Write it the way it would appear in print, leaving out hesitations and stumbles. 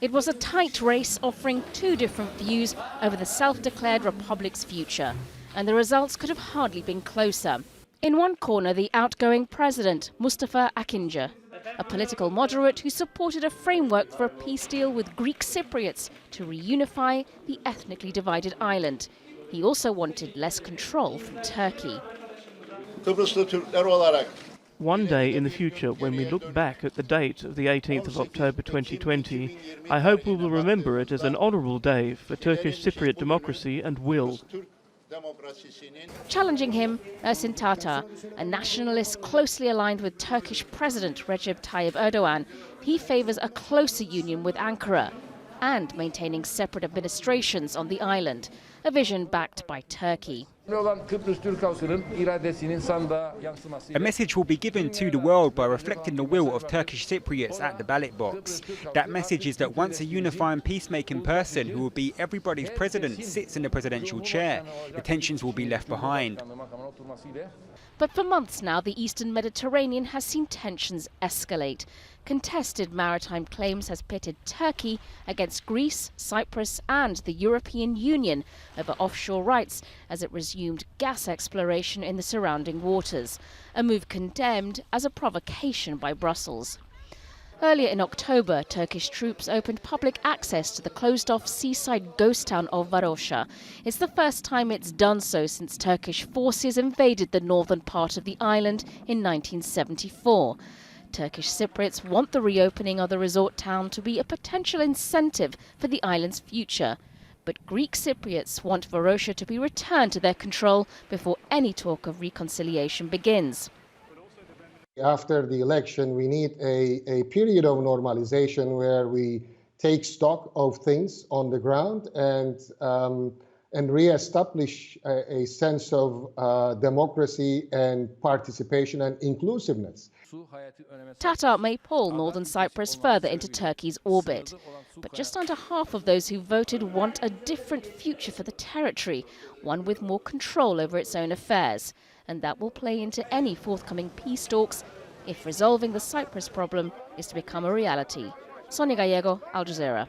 It was a tight race offering two different views over the self-declared republic's future, and the results could have hardly been closer. In one corner, the outgoing president, Mustafa Akinci, a political moderate who supported a framework for a peace deal with Greek Cypriots to reunify the ethnically divided island. He also wanted less control from Turkey. One day in the future, when we look back at the date of the 18th of October 2020, I hope we will remember it as an honourable day for Turkish Cypriot democracy and will. Challenging him, Ersin Tatar, a nationalist closely aligned with Turkish President Recep Tayyip Erdogan. He favours a closer union with Ankara and maintaining separate administrations on the island, a vision backed by Turkey. A message will be given to the world by reflecting the will of Turkish Cypriots at the ballot box. That message is that once a unifying peacemaking person who will be everybody's president sits in the presidential chair, the tensions will be left behind. But for months now, the Eastern Mediterranean has seen tensions escalate. Contested maritime claims has pitted Turkey against Greece, Cyprus and the European Union over offshore rights as it resumed gas exploration in the surrounding waters, a move condemned as a provocation by Brussels. Earlier in October, Turkish troops opened public access to the closed-off seaside ghost town of Varosha. It's the first time it's done so since Turkish forces invaded the northern part of the island in 1974. Turkish Cypriots want the reopening of the resort town to be a potential incentive for the island's future. But Greek Cypriots want Varosha to be returned to their control before any talk of reconciliation begins. After the election, we need a period of normalization where we take stock of things on the ground and re-establish a sense of democracy and participation and inclusiveness. Tatar may pull northern Cyprus further into Turkey's orbit. But just under half of those who voted want a different future for the territory, one with more control over its own affairs. And that will play into any forthcoming peace talks if resolving the Cyprus problem is to become a reality. Sonia, Gallego, Al Jazeera.